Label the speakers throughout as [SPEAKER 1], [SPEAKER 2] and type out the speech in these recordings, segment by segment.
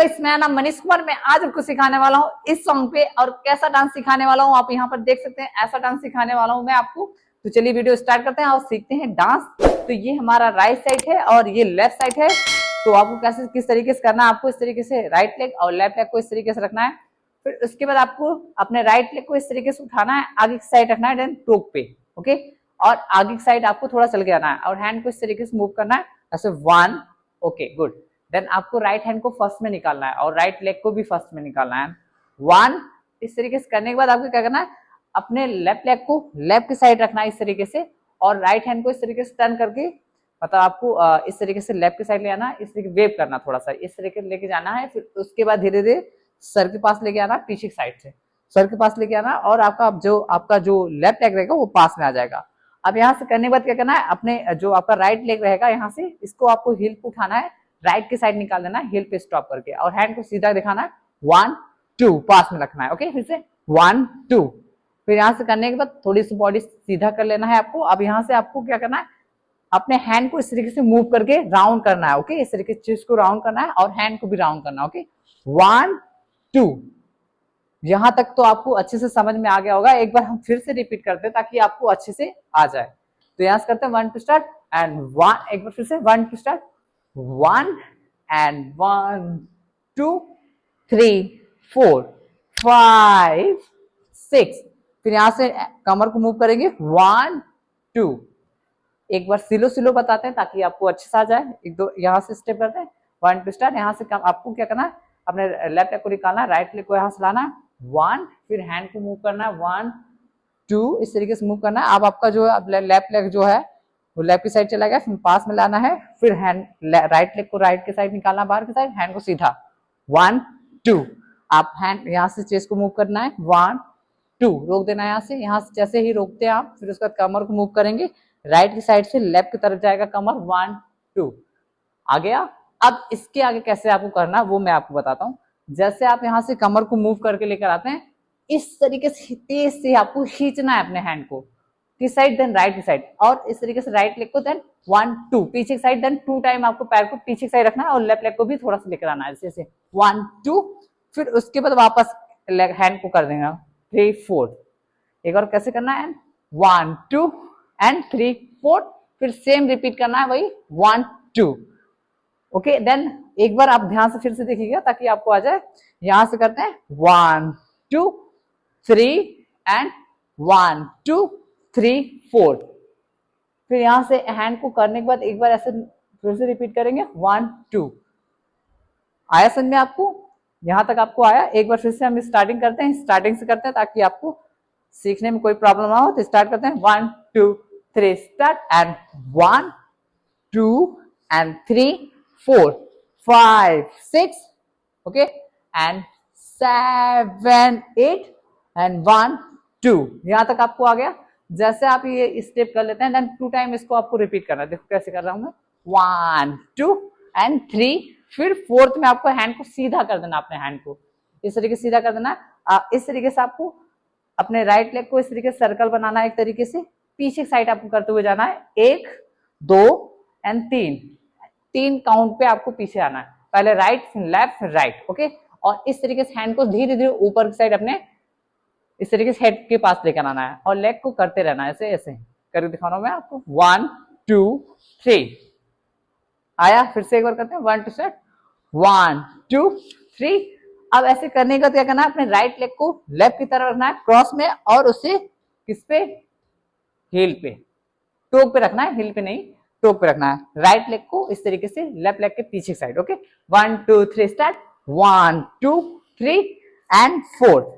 [SPEAKER 1] Guys, मेरा नाम मनीष कुमार। मैं आज आपको सिखाने वाला हूँ इस सॉन्ग पे और कैसा डांस सिखाने वाला हूँ। आप यहाँ पर देख सकते हैं, ऐसा डांस सिखाने वाला हूँ मैं आपको। तो चलिए वीडियो स्टार्ट करते हैं और सीखते हैं डांस। तो ये हमारा राइट साइड है और ये लेफ्ट साइड है। तो आपको कैसे किस तरीके से करना है, आपको इस तरीके से राइट लेग और लेफ्ट लेग को इस तरीके से रखना है। फिर उसके बाद आपको अपने राइट लेग को इस तरीके से उठाना है, आगे की साइड रखना है, देन टोक पे, ओके। और आगे की साइड आपको थोड़ा चल के आना है और हैंड को इस तरीके से मूव करना है, ऐसे 1, ओके गुड। देन आपको राइट हैंड को फर्स्ट में निकालना है और राइट लेग को भी फर्स्ट में निकालना है, 1। इस तरीके से करने के बाद आपको क्या करना है, अपने लेफ्ट लेग को लेफ्ट की साइड रखना है इस तरीके से, और राइट हैंड को इस तरीके से टर्न करके, मतलब आपको इस तरीके से लेफ्ट की साइड ले आना है, इस तरीके वेव करना, थोड़ा सा इस तरीके से लेके जाना है। फिर उसके बाद धीरे धीरे सर के पास लेके आना, पीछे की साइड से सर के पास लेके आना, और आपका जो लेफ्ट लेग रहेगा वो पास में आ जाएगा। अब यहाँ से करने के बाद क्या करना है, अपने जो आपका राइट लेग रहेगा यहाँ से, इसको आपको हील पे उठाना है, राइट की साइड निकाल देना है हील पे स्टॉप करके, और हैंड को सीधा दिखाना है, 1 2 पास में रखना है, ओके। फिर से 1 2। फिर यहाँ से करने के बाद थोड़ी सी बॉडी सीधा कर लेना है आपको। अब यहाँ से आपको क्या करना है, अपने हैंड को इस तरीके से मूव करके राउंड करना है, ओके। इस तरीके से चीज को राउंड करना है और हैंड को भी राउंड करना है, ओके। 1 2। यहां तक तो आपको अच्छे से समझ में आ गया होगा। एक बार हम फिर से रिपीट करते हैं ताकि आपको अच्छे से आ जाए। तो यहां से करते हैं 1 2 स्टार्ट एंड 1, एक बार फिर से 1 2 स्टार्ट, 1 एंड 1 2 3 4 5 6। फिर यहां से कमर को मूव करेंगे, 1 2। एक बार स्लो स्लो बताते हैं ताकि आपको अच्छे से आ जाए। एक दो यहाँ से स्टेप करते हैं, 1 2 स्टार्ट। यहाँ से आपको क्या करना है, अपने लेफ्ट लेग को निकालना है, राइट लेग को यहाँ से लाना है, 1। फिर हैंड को मूव करना है, 1 2, इस तरीके से मूव करना है। अब आपका जो है लेफ्ट लेग जो है वो लेफ्ट की साइड चला गया, फिर पास में लाना है। फिर हैंड राइट लेग को राइट की साइड निकालना, बाहर की साइड, हैंड को सीधा, 1 2। आप हैंड यहाँ से चेस्ट को मूव करना है, 1 2, रोक देना है यहाँ से। यहाँ से जैसे ही रोकते हैं आप, फिर उसके बाद कमर को मूव करेंगे, राइट की साइड से लेफ्ट की तरफ जाएगा कमर, 1 2। आ गया। अब इसके आगे कैसे आपको करना वो मैं आपको बताता हूँ। जैसे आप यहाँ से कमर को मूव करके लेकर आते हैं, इस तरीके से तेज से आपको खींचना है अपने हैंड को, किस साइड, देन राइट की साइड, और इस तरीके से राइट लेग को देन 1 2 पीछे की साइड, देन 2 टाइम आपको पैर को पीछे की साइड रखना है और लेफ्ट लेग को भी थोड़ा सा लेकर आना है, जैसे 1 2। फिर उसके बाद वापस हैंड को कर देगा 3 4। एक बार कैसे करना है, 1 2 एंड 3 4। फिर सेम रिपीट करना है, वही 1 2, ओके। देन एक बार आप ध्यान से फिर से देखिएगा ताकि आपको आ जाए। यहां से करते हैं 1 2 3 एंड 1 2 3 4। फिर यहां से हैंड को करने के बाद एक बार ऐसे फिर से रिपीट करेंगे, 1 2। आया समझ में आपको? यहां तक आपको आया? एक बार फिर से हम स्टार्टिंग करते हैं, स्टार्टिंग से करते हैं ताकि आपको सीखने में कोई प्रॉब्लम ना हो। तो स्टार्ट करते हैं, 1 2 3 start and 1 2 and 3 4 5 6, okay, and 7 8 and 1 2। यहां तक आपको आ गया। जैसे आप ये स्टेप कर लेते हैं, देन 2 टाइम इसको आपको रिपीट करना है। देखो कैसे कर रहा हूं मैं, 1 2 एंड 3। फिर 4th में आपको हैंड को सीधा कर देना, अपने हैंड को इस तरीके से सीधा कर देना। इस तरीके से आपको अपने राइट लेग को इस तरीके से सर्कल बनाना है, एक तरीके से पीछे साइड आपको करते हुए जाना है, 1 2 एंड 3 काउंट पे आपको पीछे आना है। पहले राइट, फिर लेफ्ट, फिर राइट, ओके। और इस तरीके से हैंड को धीरे धीरे ऊपर की साइड अपने इस तरीके से हेड के पास लेकर आना है और लेग को करते रहना है, ऐसे ऐसे करके दिखा रहा हूं मैं आपको। 1 2 3 आया। फिर से एक बार करते हैं, 1 2 स्टार्ट, 1 2 3। अब ऐसे करने का क्या करना है, अपने राइट लेग को लेफ्ट की तरफ रखना है क्रॉस में, और उसे किस पे, हील पे, टोक पे रखना है, हील पे नहीं, टोक पे रखना है। राइट लेग को इस तरीके से लेफ्ट लेग के पीछे साइड, ओके। 1 2 3 start, 1 2 3 and 4।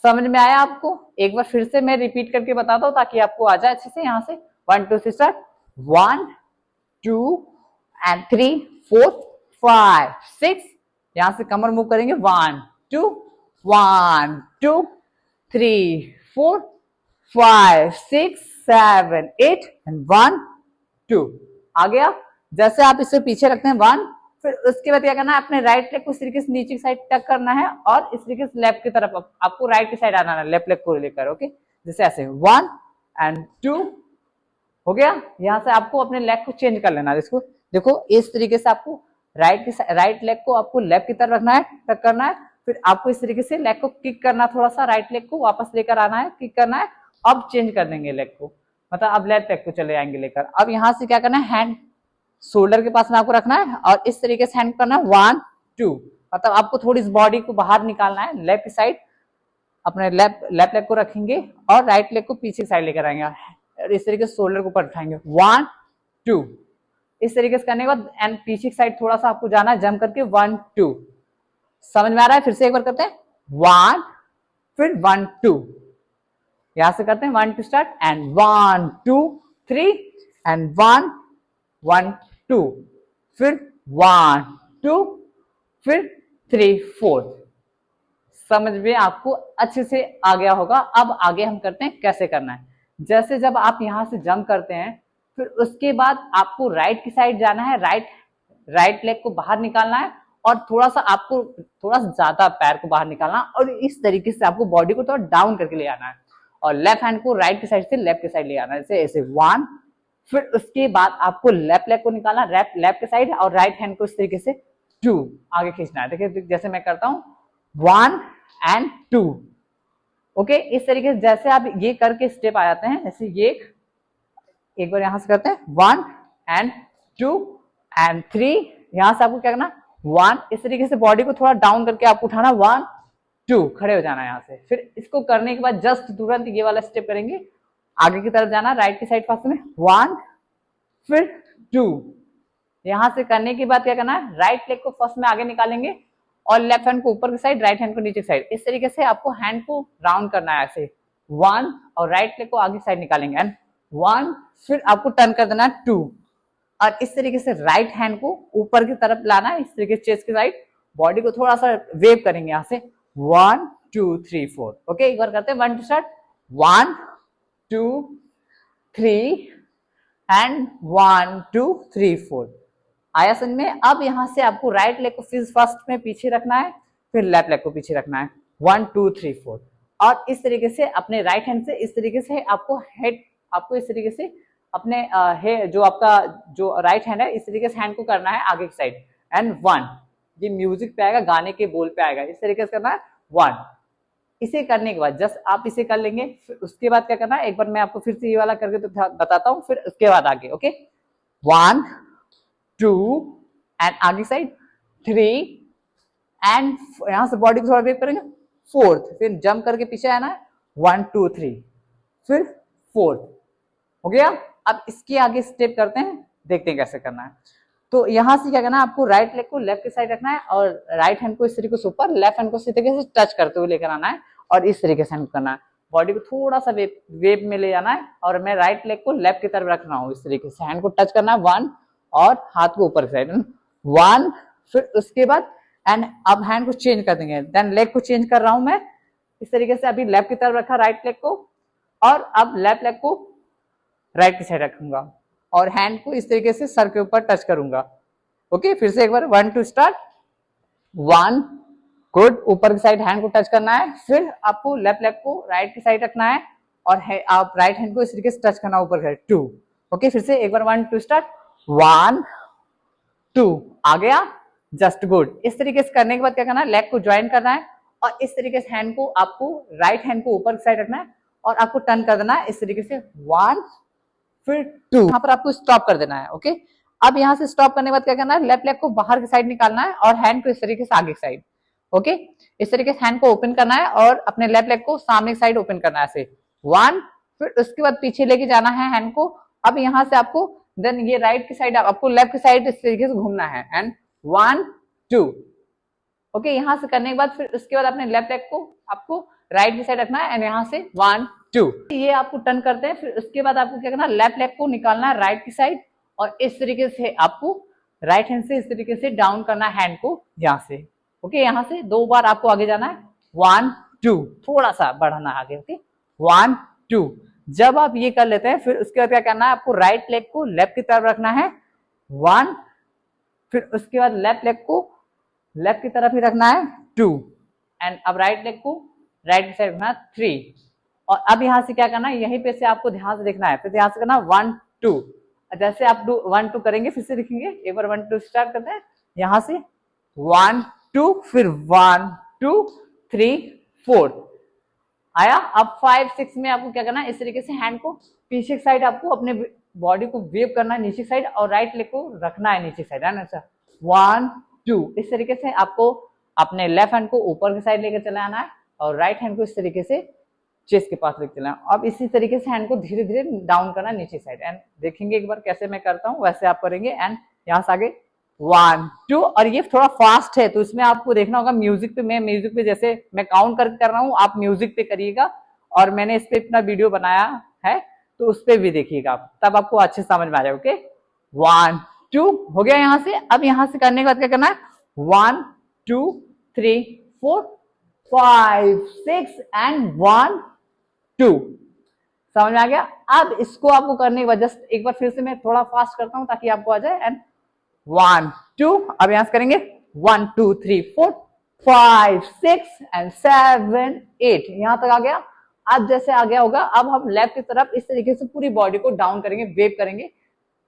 [SPEAKER 1] समझ में आया आपको? एक बार फिर से मैं रिपीट करके बताता हूं ताकि आपको आ जाए अच्छे से। यहां से 1 2 3 स्टार्ट, 1 2 एंड 3 4 5 6। यहां से कमर मूव करेंगे, 1 2 1 2 3 4 5 6 7 8 एंड 1 2। आ गया। जैसे आप इसे पीछे रखते हैं 1, फिर उसके बाद क्या करना है, अपने राइट लेग को इस तरीके से नीचे की साइड टक करना है और इस तरीके से लेफ्ट की तरफ आपको राइट की साइड आना है, लेफ्ट लेग को लेकर, ओके। जैसे ऐसे 1 एंड 2 हो गया। यहां से आपको अपने लेग को चेंज कर लेना है। इसको देखो, इस तरीके से आपको राइट लेग को आपको लेफ्ट की तरफ रखना है, टक करना है। फिर आपको इस तरीके से लेग को किक करना, थोड़ा सा राइट लेग को वापस लेकर आना है, किक करना है। अब चेंज कर देंगे लेग को, मतलब अब लेफ्ट लेग को चले जाएंगे लेकर। अब यहाँ से क्या करना है, हैंड शोल्डर के पास में आपको रखना है और इस तरीके से हैंड करना है 1 2, मतलब आपको थोड़ी इस बॉडी को बाहर निकालना है। लेफ्ट साइड अपने लेफ्ट लेग को रखेंगे और राइट लेग को पीछे साइड लेकर आएंगे और इस तरीके से शोल्डर को ऊपर उठाएंगे 1 2। इस तरीके से करने के बाद एंड पीछे साइड थोड़ा सा आपको जाना है जंप करके 1 2। समझ में आ रहा है? फिर से एक बार करते हैं 1 फिर 1 2, यहां से करते हैं 1 2 स्टार्ट एंड 1 2 3 एंड 1 1 2, फिर 1 2, फिर 3 4। समझ में आपको अच्छे से आ गया होगा। अब आगे हम करते हैं कैसे करना है। जैसे जब आप यहां से जंप करते हैं फिर उसके बाद आपको राइट की साइड जाना है, राइट लेग को बाहर निकालना है और थोड़ा सा आपको थोड़ा सा ज्यादा पैर को बाहर निकालना और इस तरीके से आपको बॉडी को थोड़ा डाउन करके ले आना है और लेफ्ट हैंड को राइट की साइड से लेफ्ट की साइड ले आना है, जैसे ऐसे 1। फिर उसके बाद आपको लेफ्ट लेग को निकालना लेफ्ट की साइड और राइट हैंड को इस तरीके से 2 आगे खींचना है। देखिए जैसे मैं करता हूं 1 एंड 2। ओके, इस तरीके से जैसे आप ये करके स्टेप आ जाते हैं, जैसे ये एक बार यहां से करते हैं 1 एंड 2 एंड 3। यहां से आपको क्या करना 1, इस तरीके से बॉडी को थोड़ा डाउन करके आपको उठाना 1 2, खड़े हो जाना यहां से। फिर इसको करने के बाद जस्ट तुरंत ये वाला स्टेप करेंगे, आगे की तरफ जाना राइट की साइड फर्स्ट में 1 फिर 2। यहां से करने के बाद क्या करना है, राइट लेग को फर्स्ट में आगे निकालेंगे और लेफ्ट हैंड को ऊपर की साइड, राइट हैंड को नीचे की साइड। इस तरीके से आपको हैंड को राउंड करना है ऐसे 1 और राइट लेग को आगे साइड निकालेंगे एंड 1, फिर आपको टर्न कर देना है 2 और इस तरीके से राइट हैंड को ऊपर की तरफ लाना है, इस तरीके से चेस्ट की साइड, बॉडी को थोड़ा सा वेव करेंगे यहां से 1 2 3 4। ओके, एक बार करते हैं 1 2 स्टार्ट 1 2 3 एंड 1 2 3 4। आया समझ में? अब यहां से आपको राइट लेग को फर्स्ट में पीछे रखना है, फिर लेफ्ट लेग को पीछे रखना है 1 2 3 4 और इस तरीके से अपने राइट हैंड से इस तरीके से आपको हेड, आपको इस तरीके से अपने जो आपका जो राइट हैंड है इस तरीके से हैंड को करना है आगे की साइड एंड 1। ये म्यूजिक पे आएगा, गाने के बोल पे आएगा, इस तरीके से करना है 1। इसे करने के बाद जस्ट आप इसे कर लेंगे, फिर उसके बाद क्या करना है, एक बार मैं आपको फिर से ये वाला करके तो बताता हूँ, फिर उसके बाद आगे। ओके, 1 2 एंड आगे साइड 3 एंड यहां से बॉडी को थोड़ा वेव करेंगे 4, फिर जंप करके पीछे आना है 1 2 3 फिर 4। हो गया? अब इसके आगे स्टेप करते हैं, देखते हैं कैसे करना है। तो यहां से क्या करना है, आपको राइट लेग को लेफ्ट की साइड रखना है और राइट हैंड को इस तरीके से ऊपर, लेफ्ट हैंड को इस तरीके से टच करते हुए लेकर आना है और इस तरीके से हैंड करना है, बॉडी को थोड़ा सा वेव में ले जाना है और मैं राइट लेग को लेफ्ट की तरफ रख रहा हूँ, इस तरीके से हैंड को टच करना है 1 और हाथ को ऊपर की साइड 1। फिर उसके बाद एंड अब हैंड को चेंज कर देंगे, देन लेग को चेंज कर रहा हूं मैं, इस तरीके से अभी लेफ्ट की तरफ रखा राइट लेग को और अब लेफ्ट लेग को राइट की साइड रखूंगा और हैंड को इस तरीके से सर के ऊपर टच करूंगा। ओके, फिर से एक बार 1 2 स्टार्ट 1 गुड, ऊपर की साइड हैंड को टच करना है, फिर आपको लेफ्ट लेग को राइट की साइड रखना है और आप राइट हैंड को इस तरीके से टच करना ऊपर की साइड 2। ओके, फिर से एक बार 1 2 स्टार्ट 1 2 आ गया, जस्ट गुड। इस तरीके से करने के बाद क्या करना है, लेग को ज्वाइन करना है और इस तरीके से हैंड को आपको राइट हैंड को ऊपर की साइड रखना है और आपको टर्न कर देना है इस तरीके से 1 फिर 2, यहाँ पर आपको स्टॉप कर देना है। ओके, अब यहाँ से स्टॉप करने के बाद क्या करना है, लेफ्ट लेग को बाहर की साइड निकालना है और हैंड को इस तरीके से आगे की साइड। ओके, इस तरीके से हैंड को ओपन करना है और अपने लेफ्ट लेग को सामने की साइड ओपन करना है ऐसे 1, फिर उसके बाद पीछे लेके जाना है हैंड को। अब यहाँ से आपको देन ये राइट की साइड, आपको लेफ्ट की साइड इस तरीके से घूमना है एंड 1 2। ओके, यहाँ से करने के बाद फिर उसके बाद अपने लेफ्ट लेग को आपको राइट की साइड रखना है एंड यहाँ से 1 2, ये आपको टर्न करते हैं। फिर उसके बाद आपको क्या करना है, लेफ्ट लेग को निकालना है राइट की साइड और इस तरीके से आपको राइट हैंड से इस तरीके से डाउन करना है हैंड को यहाँ से। ओके, यहाँ से 2 बार आपको आगे जाना है 1 2, थोड़ा सा बढ़ाना है आगे। ओके, 1 2। जब आप ये कर लेते हैं फिर उसके बाद क्या करना है, आपको राइट लेग को लेफ्ट की तरफ रखना है 1, फिर उसके बाद लेफ्ट लेग को लेफ्ट की तरफ ही रखना है 2 एंड अब राइट लेग को राइट की साइड रखना है 3। और अब यहाँ से क्या करना है, यहीं पे से आपको ध्यान से देखना है, फिर ध्यान से करना 1 2। जैसे आप 1 2 करेंगे फिर से दिखेंगे, एक बार 1 2 स्टार्ट करते हैं यहां से 1 2, फिर 1 2 3 4 आया। अब 5 6 में आपको क्या करना है, इस तरीके से हैंड को पीछे की साइड आपको अपने बॉडी को वेव करना है नीचे साइड, और राइट लेग को रखना है नीचे साइड, है ना सर। 1 2 इस तरीके से आपको अपने लेफ्ट हैंड को ऊपर की साइड लेकर चले आना है, और राइट हैंड को इस तरीके से चेस्ट के पास लेकर चलना है। अब इसी तरीके से हैंड को धीरे धीरे डाउन करना है नीचे साइड, एंड देखेंगे एक बार कैसे मैं करता हूँ वैसे आप करेंगे। एंड यहाँ से आगे 1 2, और ये थोड़ा फास्ट है तो इसमें आपको देखना होगा म्यूजिक पे। मैं म्यूजिक पे जैसे मैं काउंट करके कर रहा हूँ, आप म्यूजिक पे करिएगा, और मैंने इस पे अपना वीडियो बनाया है तो उस पे भी देखिएगा आप, तब आपको अच्छे समझ में आ जाएगा। ओके 1 2 हो गया यहाँ से। अब यहाँ से करने के बाद क्या करना है, 1 2 3 4 5 6 एंड 1 2, समझ में आ गया। अब इसको आपको करने के बाद जस्ट एक बार फिर से मैं थोड़ा फास्ट करता हूं ताकि आपको आ जाए। एंड 1 2, अब यहां से करेंगे 1 2 3 4 5 6 एंड 7 8, यहां तक आ गया। अब जैसे आ गया होगा, अब हम लेफ्ट की तरफ इस तरीके से पूरी बॉडी को डाउन करेंगे, वेव करेंगे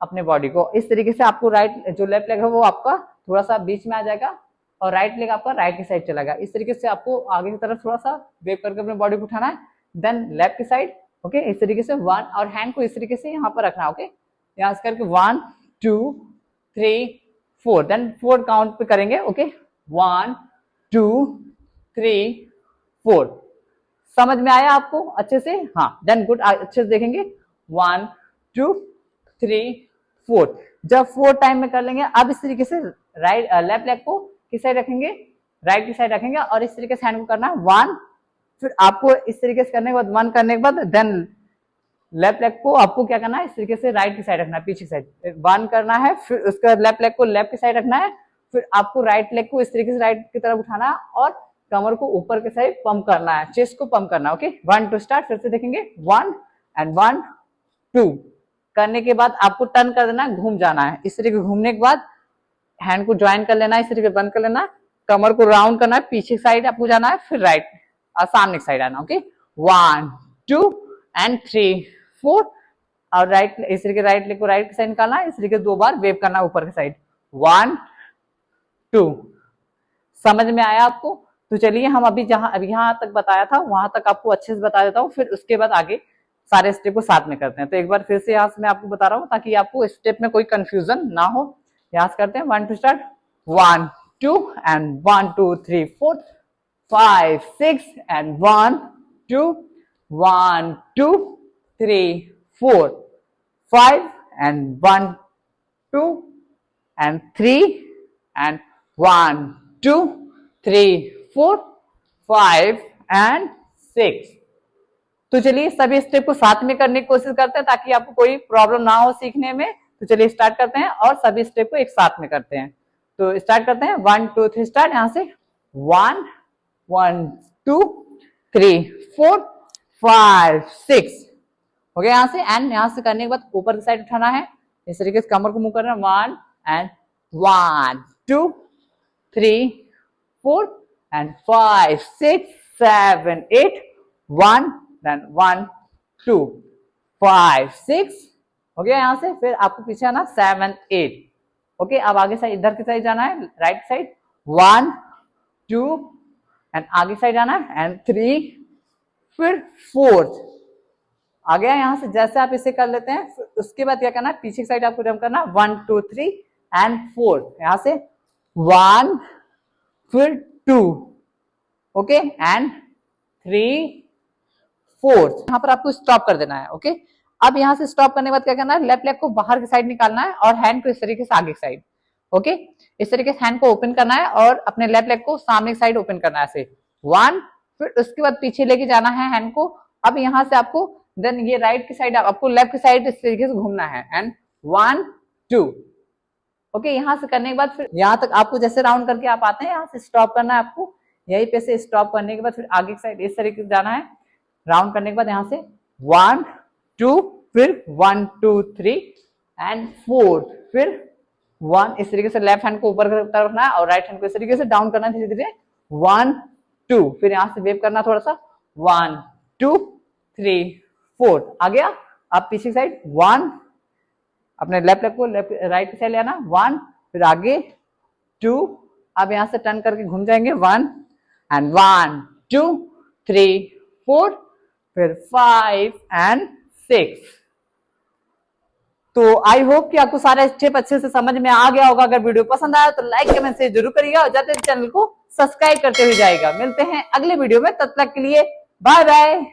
[SPEAKER 1] अपने बॉडी को इस तरीके से। आपको राइट जो लेफ्ट लेग है वो आपका थोड़ा सा बीच में आ जाएगा, और राइट लेग आपका राइट की साइड चला गया। इस तरीके से आपको आगे की तरफ थोड़ा सा वेव करके अपने बॉडी को उठाना है, देन लेफ्ट की साइड। ओके इस तरीके से 1, और हैंड को इस तरीके से यहाँ पर रखना। ओके यहाँ से करके 1 2 3 4, देन 4 काउंट पे करेंगे। ओके 1 2 3 4, समझ में आया आपको अच्छे से? हाँ देन गुड, अच्छे से देखेंगे 1 2 3 4। जब 4 टाइम में कर लेंगे, अब इस तरीके से राइट लेफ्ट लेग को किस साइड रखेंगे, राइट की साइड रखेंगे, और इस तरीके से हैंड को करना है 1, फिर आपको इस तरीके से करने के बाद 1 करने के बाद देन लेफ्ट लेग को आपको क्या करना है, इस तरीके से राइट की साइड रखना है, पीछे की साइड 1 करना है, फिर उसके बाद लेफ्ट लेग को लेफ्ट की साइड रखना है, फिर आपको राइट लेग को इस तरीके से राइट की तरफ उठाना है, और कमर को ऊपर की साइड पंप करना है, चेस्ट को पंप करना है। ओके 1 2 स्टार्ट, फिर से देखेंगे 1 एंड 1 2 करने के बाद आपको टर्न कर देना है, घूम जाना है। इस तरीके घूमने के बाद हैंड को ज्वाइन कर लेना है, इस तरीके बंद कर लेना है, कमर को राउंड करना है, पीछे साइड आपको जाना है, फिर राइट सामने की साइड आना। ओके 1 2 एंड 3 4, और राइट इस तरीके राइट लेग को राइट की साइड निकालना है, इस तरीके 2 बार वेव करना है ऊपर की साइड 1 2। समझ में आया आपको? तो चलिए हम अभी यहाँ तक बताया था वहां तक आपको अच्छे से बता देता हूँ, फिर उसके बाद आगे सारे स्टेप को साथ में करते हैं। तो एक बार फिर से यहाँ से मैं आपको बता रहा हूँ ताकि आपको स्टेप में कोई कंफ्यूजन ना हो। यहाँ से करते हैं 1 2 start 1 2 and 1 2 3 4 5 6 and 1 2 1 2 3 4 5 and 1 2 and 3 and 1 2 3 4 5 and 6। तो चलिए सभी स्टेप को साथ में करने की कोशिश करते हैं ताकि आपको कोई प्रॉब्लम ना हो सीखने में। तो चलिए स्टार्ट करते हैं और सभी स्टेप को एक साथ में करते हैं। तो स्टार्ट करते हैं 1 2 3 स्टार्ट। यहाँ से 1 1 2 3 4 5 6 हो गया यहाँ से। एंड यहाँ से करने के बाद ऊपर की साइड उठाना है, इस तरीके से कमर को मूव करना है 1 एंड 1 2 3 4 एंड 5 6 7 8 1 then 1 2 5 6 हो गया यहाँ से। फिर आपको पीछे आना 7 8। ओके अब आगे साइड इधर की साइड जाना है, राइट साइड 1 2 एंड आगे साइड आना है एंड 3 फिर 4 आ गया यहाँ से। जैसे आप इसे कर लेते हैं फिर उसके बाद क्या करना है, पीछे की साइड आपको जंप करना 1 2 3 एंड 4। यहाँ से 1 फिर 2 ओके एंड 3 4। यहाँ पर आपको स्टॉप कर देना है। ओके अब यहाँ से स्टॉप करने के बाद क्या करना है, लेफ्ट लेग को बाहर की साइड निकालना है और हैंड को इस तरीके से आगे की साइड। ओके इस तरीके से हैंड को ओपन करना है और अपने लेफ्ट लेग को सामने की साइड ओपन करना है ऐसे 1। फिर उसके बाद पीछे लेके जाना है हैंड को। अब यहाँ से आपको देन ये राइट की साइड आपको लेफ्ट की साइड इस तरीके से घूमना है एंड 1 2। ओके यहाँ से करने के बाद फिर यहाँ तक आपको जैसे राउंड करके आप आते हैं यहाँ से स्टॉप करना है आपको। यहीं पे से स्टॉप करने के बाद फिर आगे की साइड इस तरीके से जाना है, राउंड करने के बाद यहाँ से 1 2 फिर 1 2 3 एंड 4 फिर 1। इस तरीके से लेफ्ट हैंड को ऊपर की तरफ रखना है और राइट हैंड को इस तरीके से डाउन करना है धीरे धीरे 1 2। फिर यहाँ से वेव करना थोड़ा सा 1 2 3 4 आ गया। अब पीछे साइड 1 अपने लेफ्ट लेग को राइट की साइड ले आना 1 फिर आगे 2, अब यहां से टर्न करके घूम जाएंगे 1 एंड 1 2 3 4, फिर 5 एंड 6। तो आई होप कि आपको सारे स्टेप अच्छे से समझ में आ गया होगा। अगर वीडियो पसंद आया तो लाइक कमेंट से जरूर करिएगा और जाते चैनल को सब्सक्राइब करते हुए जाएगा। मिलते हैं अगले वीडियो में, तब तक के लिए बाय बाय।